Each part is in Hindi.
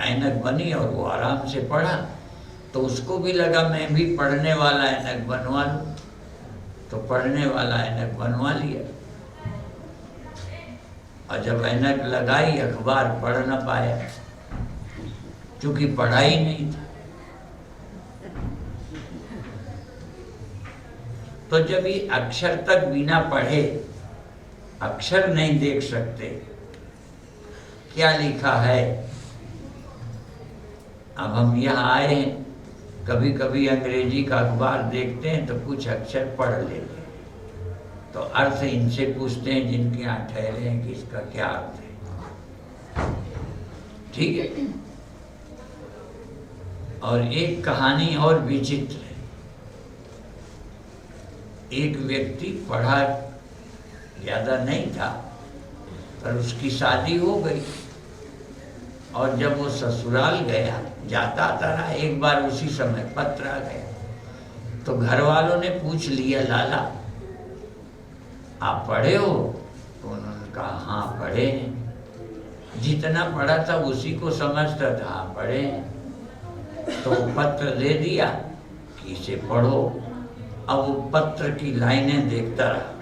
ऐनक बनी और वो आराम से पढ़ा। तो उसको भी लगा मैं भी पढ़ने वाला ऐनक बनवा लूँ, तो पढ़ने वाला ऐनक बनवा लिया। और जब ऐनक लगाई अखबार पढ़ न पाया, क्योंकि पढ़ाई नहीं था। तो जब ये अक्षर तक बिना पढ़े अक्षर नहीं देख सकते क्या लिखा है। अब हम यहाँ आए हैं, कभी कभी अंग्रेजी का अखबार देखते हैं तो कुछ अक्षर पढ़ लेते हैं, तो अर्थ इनसे पूछते हैं जिनके यहाँ ठहरे हैं कि इसका क्या अर्थ है। ठीक है। और एक कहानी और विचित्र है। एक व्यक्ति पढ़ा ज्यादा नहीं था, पर उसकी शादी हो गई, और जब वो ससुराल गया, जाता आता रहा, एक बार उसी समय पत्र आ गया। तो घर वालों ने पूछ लिया, लाला आप पढ़े हो? तो उन्होंने कहा हाँ पढ़े हैं। जितना पढ़ा था उसी को समझता था, हाँ पढ़े हैं। तो पत्र दे दिया कि इसे पढ़ो। अब वो पत्र की लाइनें देखता रहा।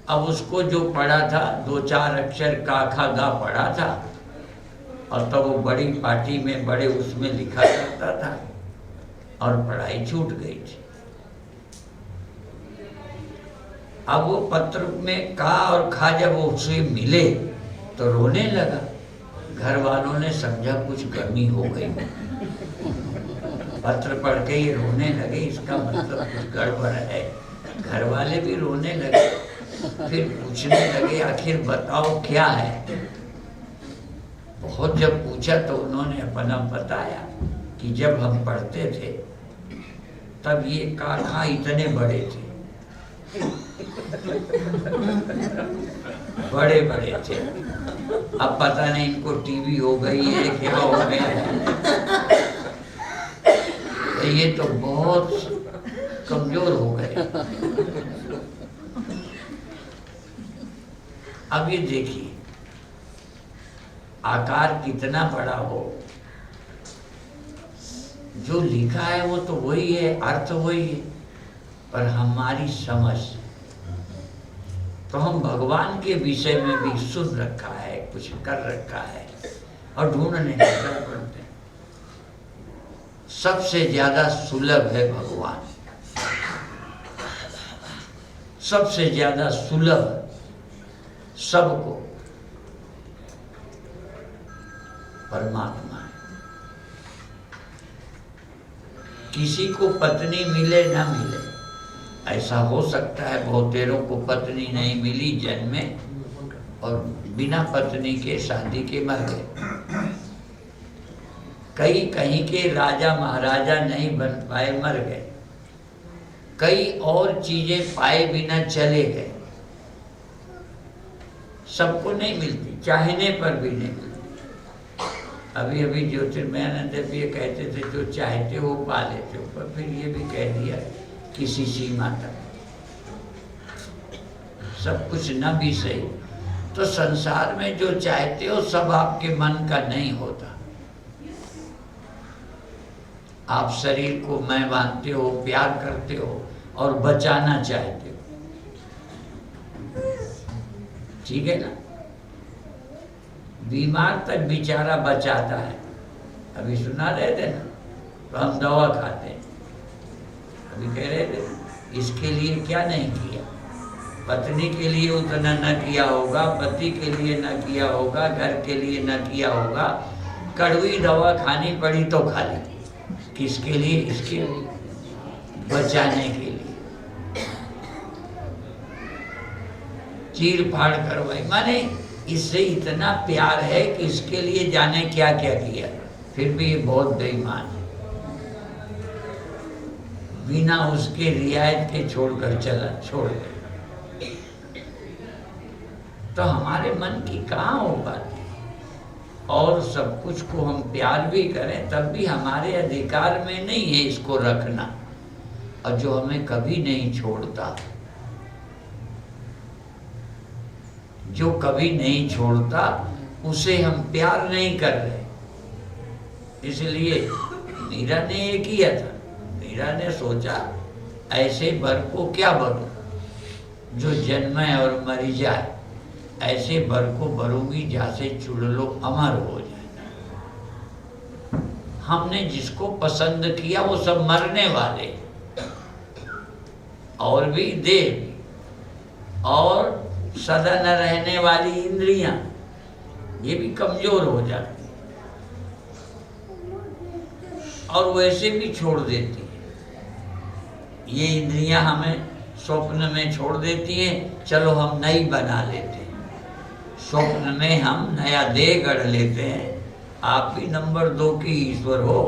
अब उसको जो पढ़ा था, 2-4 अक्षर का खा गा पढ़ा था, और तब वो बड़ी पार्टी में बड़े उसमें लिखा करता था, और पढ़ाई छूट गई थी। अब वो पत्र में का और खा जब उससे मिले तो रोने लगा। घर वालों ने समझा कुछ कमी हो गई, पत्र पढ़ के ये रोने लगे, इसका मतलब कुछ गड़बड़ है। घर वाले भी रोने लगे, फिर पूछने लगे आखिर बताओ क्या है। बहुत जब पूछा तो उन्होंने अपना बताया कि जब हम पढ़ते थे तब ये काखा इतने बड़े थे, बड़े बड़े थे। अब पता नहीं इनको टीवी हो गई है क्या हो गया है, ये तो बहुत कमजोर हो गए। अब ये देखिए, आकार कितना बड़ा हो, जो लिखा है वो तो वही है, अर्थ वही है, पर हमारी समझ, तो हम भगवान के विषय में भी सुन रखा है, कुछ कर रखा है, और ढूंढने निकल पड़ते हैं। सबसे ज्यादा सुलभ है भगवान, सबसे ज्यादा सुलभ सबको परमात्मा है। किसी को पत्नी मिले ना मिले, ऐसा हो सकता है बहुतेरों को पत्नी नहीं मिली जन्म में, और बिना पत्नी के शादी के मर गए। कई कहीं के राजा महाराजा नहीं बन पाए, मर गए। कई और चीजें पाए बिना चले गए। सबको नहीं मिलती, चाहने पर भी नहीं मिलती। अभी अभी ज्योतिर्मयानंद ये कहते थे जो चाहते हो पा लेते हो, पर फिर ये भी कह दिया किसी सीमा तक, सब कुछ न भी सही। तो संसार में जो चाहते हो सब आपके मन का नहीं होता। आप शरीर को मैं मानते हो, प्यार करते हो और बचाना चाहते हो, ठीक है ना। बीमार तक बेचारा बचाता है। अभी सुना रहे थे ना, तो हम दवा खाते हैं। अभी कह रहे थे इसके लिए क्या नहीं किया, पत्नी के लिए उतना न किया होगा, पति के लिए न किया होगा, घर के लिए न किया होगा, कड़वी दवा खानी पड़ी तो खा ली। किसके लिए? इसके लिए, बचाने के लिए। चीर फाड़ करवाई, माने इससे इतना प्यार है कि इसके लिए जाने क्या क्या किया, फिर भी ये बहुत बेईमान है। बिना उसके रियायत के छोड़कर चला, छोड़ गया। तो हमारे मन की कहाँ हो पाती, और सब कुछ को हम प्यार भी करें तब भी हमारे अधिकार में नहीं है इसको रखना। और जो हमें कभी नहीं छोड़ता, जो कभी नहीं छोड़ता, उसे हम प्यार नहीं कर रहे। इसलिए मीरा ने ये किया था, मीरा ने सोचा ऐसे वर को क्या भरूं जो जन्मे और मरी जाए, ऐसे वर को भरूंगी जैसे चुड़लो अमर हो जाए। हमने जिसको पसंद किया वो सब मरने वाले और भी देह और सदा न रहने वाली इंद्रियां ये भी कमजोर हो जाती और वैसे भी छोड़ देती है। ये इंद्रियां हमें स्वप्न में छोड़ देती हैं, चलो हम नई बना लेते हैं। स्वप्न में हम नया देह गढ़ लेते हैं। आप भी नंबर 2 की ईश्वर हो,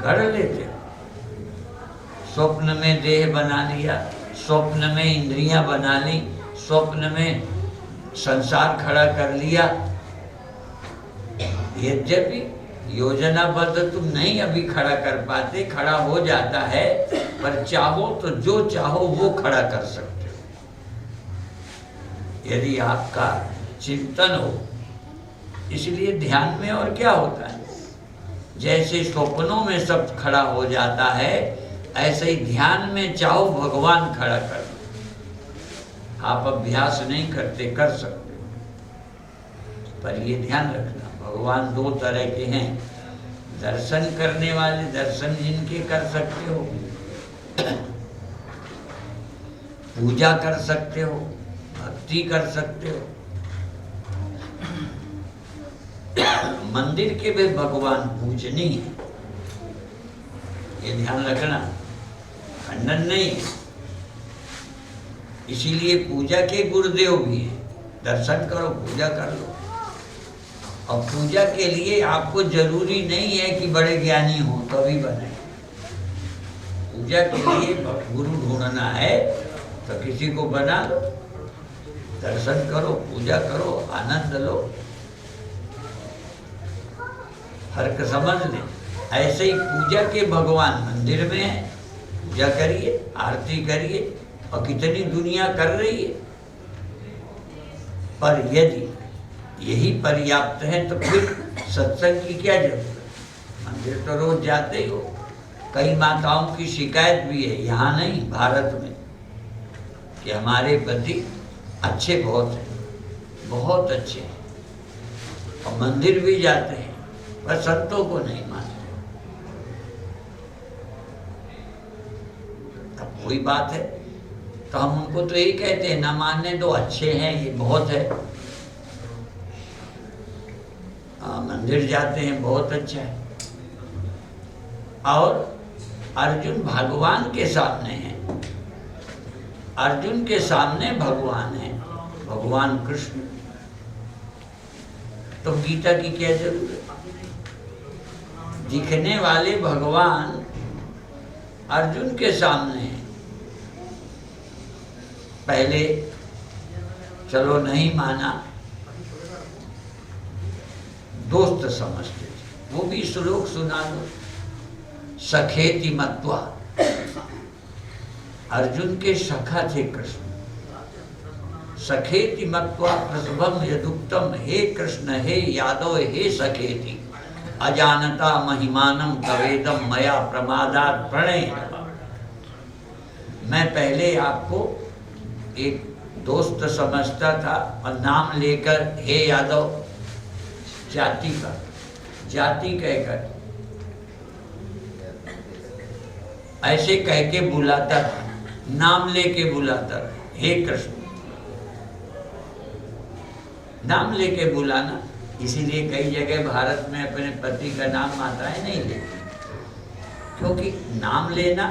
गढ़ लेते हो। स्वप्न में देह बना लिया, स्वप्न में इंद्रियां बना ली, स्वप्न में संसार खड़ा कर लिया। यद्यपि योजनाबद्ध तुम नहीं अभी खड़ा कर पाते, खड़ा हो जाता है, पर चाहो तो जो चाहो वो खड़ा कर सकते हो यदि आपका चिंतन हो। इसलिए ध्यान में और क्या होता है, जैसे स्वप्नों में सब खड़ा हो जाता है, ऐसे ही ध्यान में चाहो भगवान खड़ा कर। आप अभ्यास नहीं करते, कर सकते हो, पर ये ध्यान रखना भगवान 2 तरह के हैं। दर्शन करने वाले, दर्शन जिनके कर सकते हो, पूजा कर सकते हो, भक्ति कर सकते हो। मंदिर के भी भगवान पूजनीय है, ये ध्यान रखना, खंडन नहीं है। इसीलिए पूजा के गुरुदेव भी हैं। दर्शन करो, पूजा कर लो। और पूजा के लिए आपको जरूरी नहीं है कि बड़े ज्ञानी हो तभी बने। पूजा के लिए गुरु ढूंढना है तो किसी को बना लो, दर्शन करो, पूजा करो, आनंद लो, फर्क समझ लें। ऐसे ही पूजा के भगवान मंदिर में है, पूजा करिए, आरती करिए, और कितनी दुनिया कर रही है। पर यदि यही पर्याप्त है तो फिर सत्संग की क्या जरूरत। मंदिर तो रोज जाते ही हो। कई माताओं की शिकायत भी है, यहाँ नहीं भारत में, कि हमारे पति अच्छे बहुत हैं, बहुत अच्छे हैं, और मंदिर भी जाते हैं, पर संतों को नहीं मानते। अब कोई बात है तो हम उनको तो यही कहते हैं, ना मानने दो, अच्छे हैं, ये बहुत है। मंदिर जाते हैं, बहुत अच्छा है। और अर्जुन भगवान के सामने है, अर्जुन के सामने भगवान है, भगवान कृष्ण। तो गीता की क्या जरूरत। दिखने वाले भगवान अर्जुन के सामने है। पहले चलो नहीं माना, दोस्त समझते थे, वो भी श्लोक सुना दो। सखेति मत्वा, अर्जुन के सखा थे कृष्ण। सखेति मत्वा प्रसभम यदुक्तम, हे कृष्ण हे यादव हे सखेति, अजानता महिमानम कवेदम मया प्रमादात प्रणय। मैं पहले आपको एक दोस्त समझता था, और नाम लेकर हे यादव, जाति का, जाति कहकर ऐसे कह के बुलाता था, नाम लेके बुलाता था, हे कृष्ण, नाम लेके बुलाना। इसीलिए कई जगह भारत में अपने पति का नाम माताएं नहीं लेती, क्योंकि नाम लेना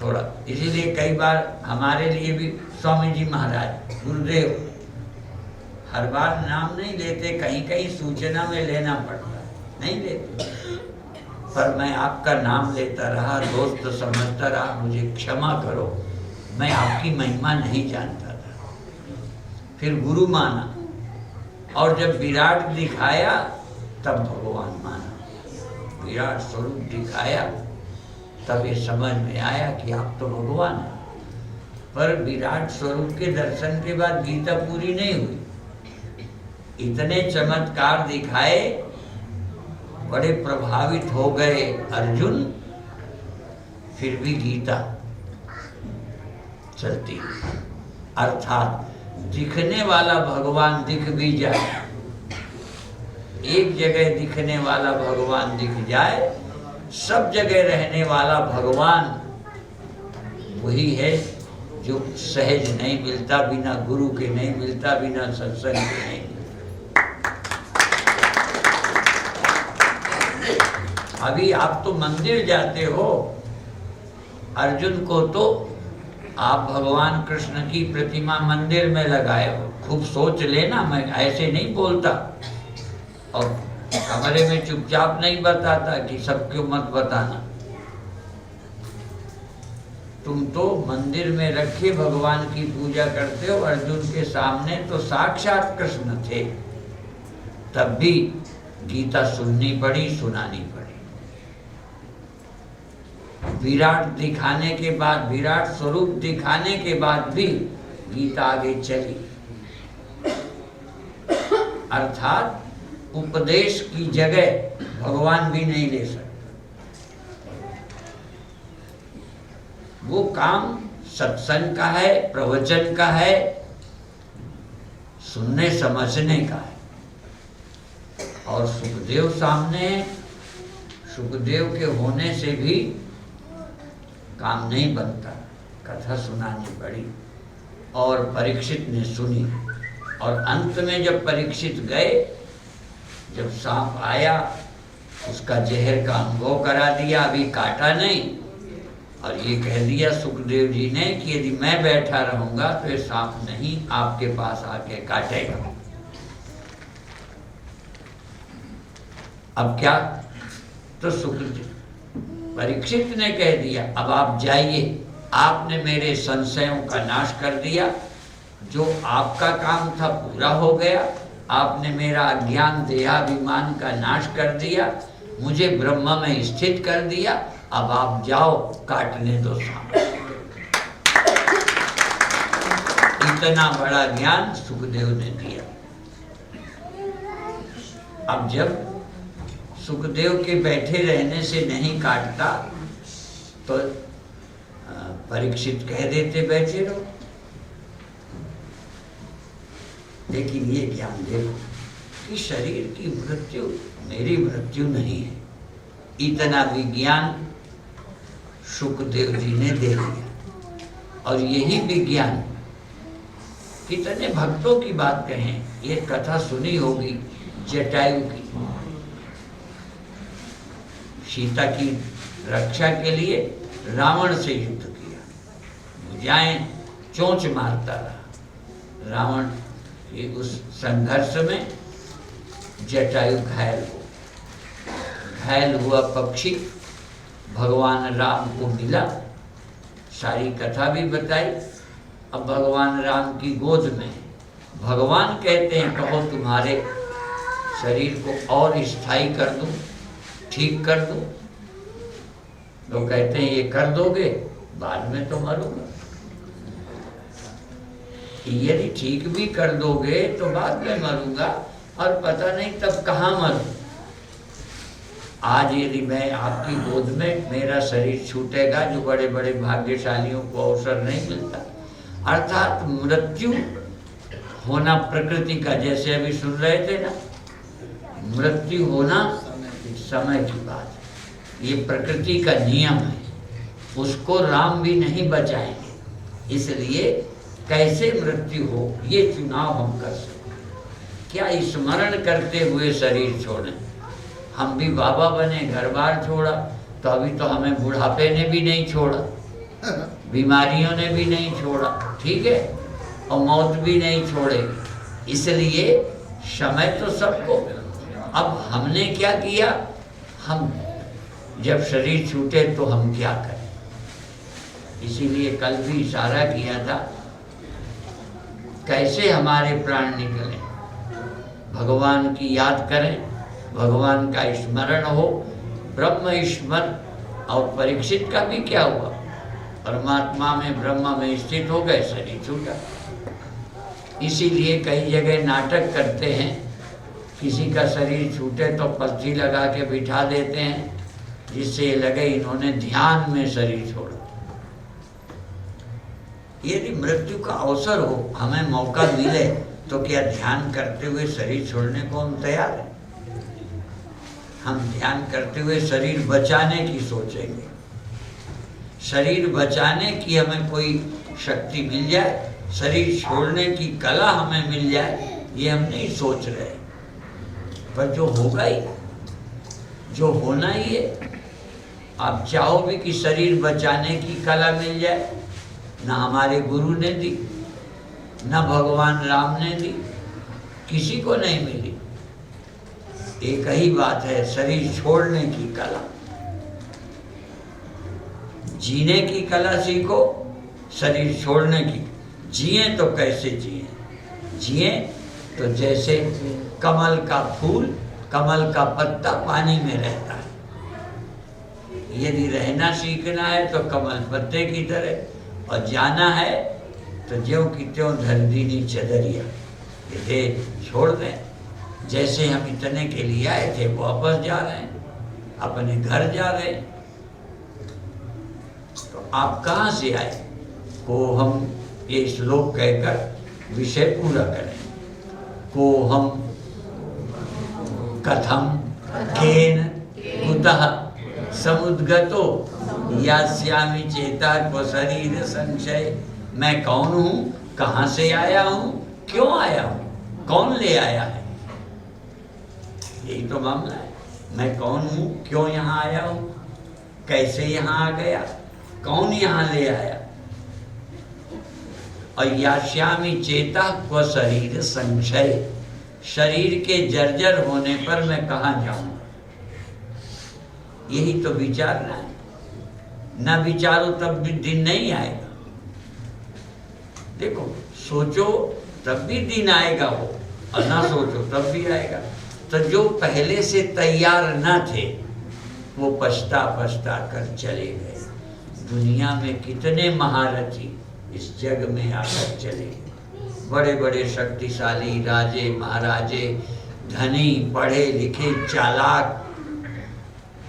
थोड़ा, इसीलिए कई बार हमारे लिए भी स्वामी जी महाराज, गुरुदेव, हर बार नाम नहीं लेते, कहीं कहीं सूचना में लेना पड़ता है, नहीं लेते। पर मैं आपका नाम लेता रहा, दोस्त समझता रहा, मुझे क्षमा करो, मैं आपकी महिमा नहीं जानता था। फिर गुरु माना, और जब विराट दिखाया तब भगवान माना। विराट स्वरूप दिखाया तब ये समझ में आया कि आप तो भगवान हैं। पर विराट स्वरूप के दर्शन के बाद गीता पूरी नहीं हुई। इतने चमत्कार दिखाए, बड़े प्रभावित हो गए अर्जुन, फिर भी गीता चलती। अर्थात दिखने वाला भगवान दिख भी जाए, एक जगह दिखने वाला भगवान दिख जाए, सब जगह रहने वाला भगवान वही है जो सहज नहीं मिलता, बिना गुरु के नहीं मिलता, बिना सत्संग के नहीं मिलता। अभी आप तो मंदिर जाते हो, अर्जुन को तो आप भगवान कृष्ण की प्रतिमा मंदिर में लगाए हो। खूब सोच लेना, मैं ऐसे नहीं बोलता और कमरे में चुपचाप नहीं बताता कि सबको मत बताना। तुम तो मंदिर में रखे भगवान की पूजा करते हो। अर्जुन के सामने तो साक्षात कृष्ण थे, तब भी गीता सुननी पड़ी, सुनानी पड़ी। विराट दिखाने के बाद, विराट स्वरूप दिखाने के बाद भी गीता आगे चली। अर्थात उपदेश की जगह भगवान भी नहीं ले सकते। वो काम सत्संग का है, प्रवचन का है, सुनने समझने का है। और सुखदेव सामने, सुखदेव के होने से भी काम नहीं बनता, कथा सुनानी पड़ी। और परीक्षित ने सुनी, और अंत में जब परीक्षित गए, जब सांप आया, उसका जहर का अनुभव करा दिया, अभी काटा नहीं, और ये कह दिया सुखदेव जी ने कि यदि मैं बैठा रहूंगा तो ये सांप नहीं आपके पास आके काटेगा। अब क्या, तो परीक्षित ने कह दिया अब आप जाइए, आपने मेरे संशयों का नाश कर दिया, जो आपका काम था पूरा हो गया, आपने मेरा अज्ञान देहाभिमान का नाश कर दिया, मुझे ब्रह्म में स्थित कर दिया, अब आप जाओ, काटने दो सांप। इतना बड़ा ज्ञान सुखदेव ने दिया। अब जब सुखदेव के बैठे रहने से नहीं काटता, तो परीक्षित कह देते बैठे रहो। लेकिन ये ज्ञान देखो कि शरीर की मृत्यु मेरी मृत्यु नहीं है, इतना विज्ञान सुखदेव जी ने दे दिया। और यही विज्ञान, कितने भक्तों की बात कहें, ये कथा सुनी होगी जटायु की। सीता की रक्षा के लिए रावण से युद्ध किया, भुजाएं चोंच मारता रहा रावण। ये उस संघर्ष में जटायु घायल हुआ पक्षी भगवान राम को मिला, सारी कथा भी बताई। अब भगवान राम की गोद में भगवान कहते हैं कहो तुम्हारे शरीर को और स्थायी कर दूं, ठीक कर दूं। लोग कहते हैं ये कर दोगे, बाद में तो मरूंगा। यदि ठीक भी कर दोगे तो बाद में मरूंगा, और पता नहीं तब कहाँ मरूं। आज यदि मैं आपकी गोद में, मेरा शरीर छूटेगा, जो बड़े बड़े भाग्यशालियों को अवसर नहीं मिलता। अर्थात मृत्यु होना प्रकृति का, जैसे अभी सुन रहे थे ना, मृत्यु होना समय की बात है, ये प्रकृति का नियम है, उसको राम भी नहीं बचाएंगे। इसलिए कैसे मृत्यु हो ये चुनाव हम कर सकते। क्या स्मरण करते हुए शरीर छोड़ें? हम भी बाबा बने, घर बार छोड़ा, तो अभी तो हमें बुढ़ापे ने भी नहीं छोड़ा, बीमारियों ने भी नहीं छोड़ा, ठीक है, और मौत भी नहीं छोड़ेगी। इसलिए समय तो सबको। अब हमने क्या किया, हम जब शरीर छूटे तो हम क्या करें? इसीलिए कल भी इशारा किया था, कैसे हमारे प्राण निकले, भगवान की याद करें, भगवान का स्मरण हो, ब्रह्म स्मरण। और परीक्षित का भी क्या हुआ, परमात्मा में ब्रह्म में स्थित हो गए, शरीर छूटा। इसीलिए कई जगह नाटक करते हैं किसी का शरीर छूटे तो पल्थी लगा के बिठा देते हैं, जिससे लगे इन्होंने ध्यान में शरीर छोड़ा। यदि मृत्यु का अवसर हो, हमें मौका मिले, तो क्या ध्यान करते हुए शरीर छोड़ने को हम तैयार हैं? हम ध्यान करते हुए शरीर बचाने की सोचेंगे। शरीर बचाने की हमें कोई शक्ति मिल जाए, शरीर छोड़ने की कला हमें मिल जाए, ये हम नहीं सोच रहे। पर जो होगा ही, जो होना ही है। आप चाहो भी कि शरीर बचाने की कला मिल जाए, ना हमारे गुरु ने दी, ना भगवान राम ने दी, किसी को नहीं मिली। एक ही बात है, शरीर छोड़ने की कला। जीने की कला सीखो, शरीर छोड़ने की। जिए तो कैसे जिए? जिए तो जैसे कमल का फूल, कमल का पत्ता पानी में रहता है। यदि रहना सीखना है तो कमल पत्ते की तरह, और जाना है तो ज्यों की त्यों धर दीनी चदरिया, ये देह छोड़ दें। जैसे हम इतने के लिए आए थे वापस जा रहे हैं, अपने घर जा रहे हैं। तो आप कहाँ से आए? को हम ये श्लोक कहकर विषय पूरा करें। को हम कथम केन कुतः समुद्गतो यास्यामि चेता को शरीर संशय। मैं कौन हूँ, कहाँ से आया हूँ, क्यों आया हूँ, कौन ले आया है? यही तो मामला है। मैं कौन हूँ, क्यों यहाँ आया हूँ, कैसे यहाँ आ गया, कौन यहाँ ले आया? और यास्यामि चेता को शरीर संशय। शरीर के जर्जर होने पर मैं कहाँ जाऊँ? यही तो विचारना है। ना विचारो तब भी दिन नहीं आएगा। देखो, सोचो तब भी दिन आएगा वो, और ना सोचो तब भी आएगा। तो जो पहले से तैयार न थे, वो पछता पछता कर चले गए। दुनिया में कितने महारथी इस जग में आकर चले गए। बड़े बड़े शक्तिशाली राजे महाराजे, धनी, पढ़े लिखे, चालाक।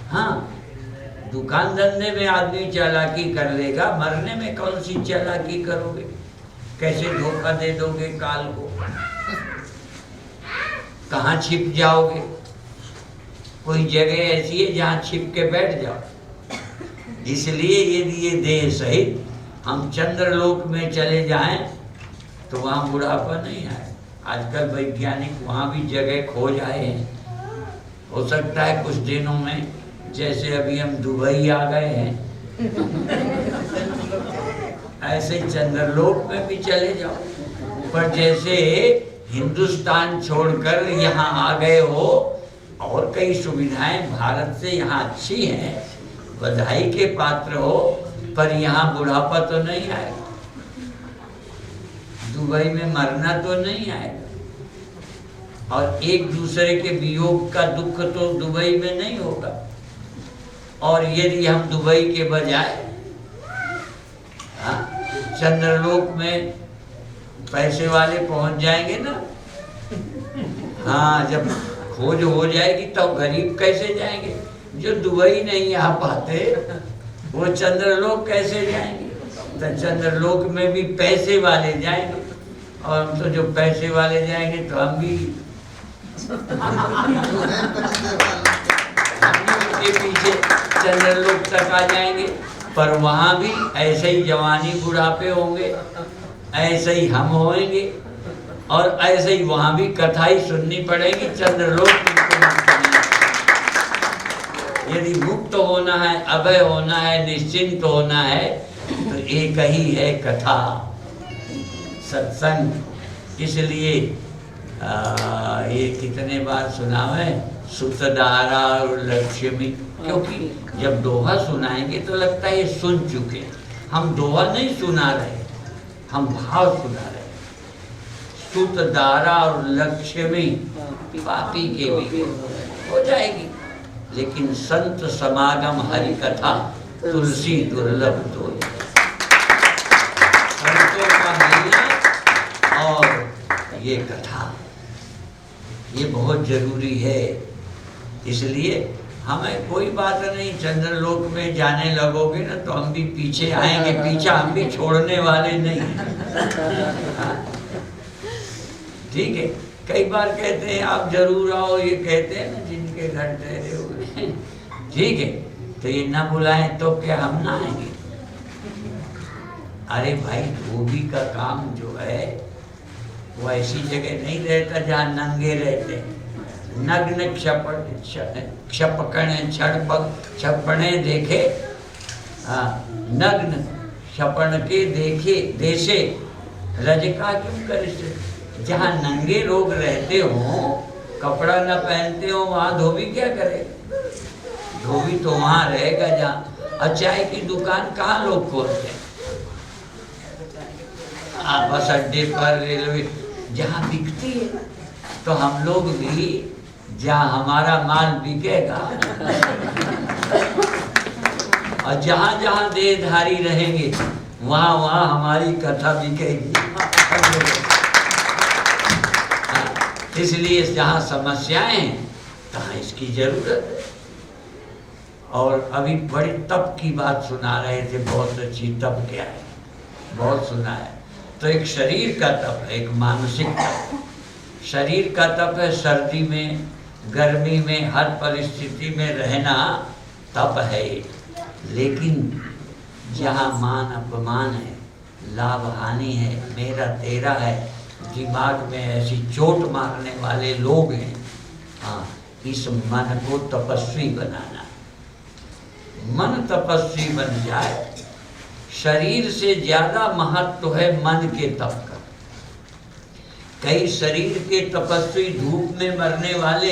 हाँ, दुकान धंधे में आदमी चालाकी कर लेगा, मरने में कौन सी चालाकी करोगे? कैसे धोखा दे दोगे काल को? कहाँ छिप जाओगे? कोई जगह ऐसी है जहाँ छिप के बैठ जाओ। इसलिए यदि ये देह सहित हम चंद्रलोक में चले जाएं तो वहाँ बुढ़ापा नहीं आए। आजकल वैज्ञानिक वहाँ भी जगह खोज आए हैं। हो सकता है कुछ दिनों में, जैसे अभी हम दुबई आ गए हैं, ऐसे चंद्रलोक में भी चले जाओ। पर जैसे हिंदुस्तान छोड़कर यहाँ आ गए हो, और कई सुविधाएं भारत से यहाँ अच्छी हैं, बधाई के पात्र हो, पर यहाँ बुढ़ापा तो नहीं आएगा। दुबई में मरना तो नहीं आएगा। और एक दूसरे के वियोग का दुख तो दुबई में नहीं होगा। और यदि हम दुबई के बजाय चंद्रलोक में पैसे वाले पहुंच जाएंगे ना, हाँ, जब खोज हो जाएगी तो गरीब कैसे जाएंगे? जो दुबई नहीं आ पाते वो चंद्रलोक कैसे जाएंगे? तो चंद्रलोक में भी पैसे वाले जाएंगे, और हम तो जो पैसे वाले जाएंगे तो हम भी उनके पीछे चंद्रलोक तक आ जाएंगे। पर वहाँ भी ऐसे ही जवानी बुढ़ापे होंगे, ऐसे ही हम होंगे, और ऐसे ही वहाँ भी कथा ही सुननी पड़ेगी। चंद्रलोक यदि मुक्त होना है, अभय होना है, निश्चिंत होना है, तो एक ही है कथा, सत्संग। इसलिए ये कितने बार सुना है, सुतदारा और लक्ष्मी। क्योंकि जब दोहा सुनाएंगे तो लगता है ये सुन चुके। हम दोहा नहीं सुना रहे, हम भाव सुना रहे। सुतदारा और लक्ष्मी पापी के भी हो जाएगी, लेकिन संत समागम हरि कथा तुलसी दुर्लभ तो। संतों का मिलना और ये कथा, ये बहुत जरूरी है। इसलिए हमें कोई बात नहीं, चंद्रलोक में जाने लगोगे ना तो हम भी पीछे आएंगे, पीछा हम भी छोड़ने वाले नहीं। हाँ? ठीक है। कई बार कहते हैं आप जरूर आओ, ये कहते हैं ना जिनके घर ठहरे हुए। ठीक है, तो ये ना बुलाएं तो क्या हम ना आएंगे? अरे भाई, धोबी का काम जो है वो ऐसी जगह नहीं रहता जहाँ नंगे रहते हैं। नग्न क्षपणे देखे, नग्न क्षपण के देखे देशे रजका क्यों करे। जहाँ नंगे लोग रहते हो, कपड़ा न पहनते हो, वहाँ धोबी क्या करेगा? धोबी तो वहाँ रहेगा जहाँ चाय की दुकान कहाँ लोग खोलते हैं? बस अड्डे पर, रेलवे, जहाँ बिकती है। तो हम लोग भी जहाँ हमारा माल बिकेगा और जहाँ जहाँ देहधारी रहेंगे वहाँ वहाँ हमारी कथा बिकेगी। इसलिए जहाँ समस्याएं हैं तहाँ इसकी जरूरत है। और अभी बड़ी तप की बात सुना रहे थे, बहुत अच्छी। तप क्या है? बहुत सुना है। तो एक शरीर का तप है, एक मानसिक तप। शरीर का तप है सर्दी में, गर्मी में, हर परिस्थिति में रहना तप है। लेकिन जहाँ मान अपमान है, लाभ हानि है, मेरा तेरा है, दिमाग में ऐसी चोट मारने वाले लोग हैं, हाँ, इस मन को तपस्वी बनाना। मन तपस्वी बन जाए। शरीर से ज्यादा महत्व है मन के तप का। कई शरीर के तपस्वी धूप में मरने वाले,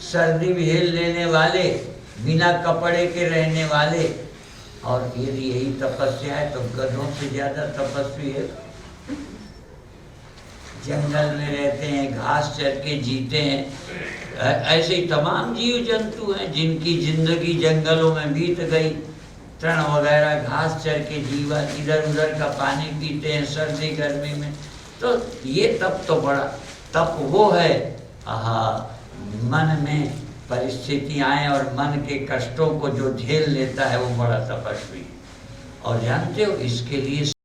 सर्दी झेल लेने वाले, बिना कपड़े के रहने वाले, और यदि यही तपस्या है तो गधों से ज्यादा तपस्वी है। जंगल में रहते हैं, घास चर के जीते हैं। ऐसे ही तमाम जीव जंतु हैं जिनकी जिंदगी जंगलों में बीत गई। तृण वगैरह घास चर के जीवन, इधर उधर का पानी पीते हैं सर्दी गर्मी में। तो ये तप तो बड़ा तप वो है, मन में परिस्थितियाँ आए और मन के कष्टों को जो झेल लेता है वो बड़ा तपस्वी। और जानते हो, इसके लिए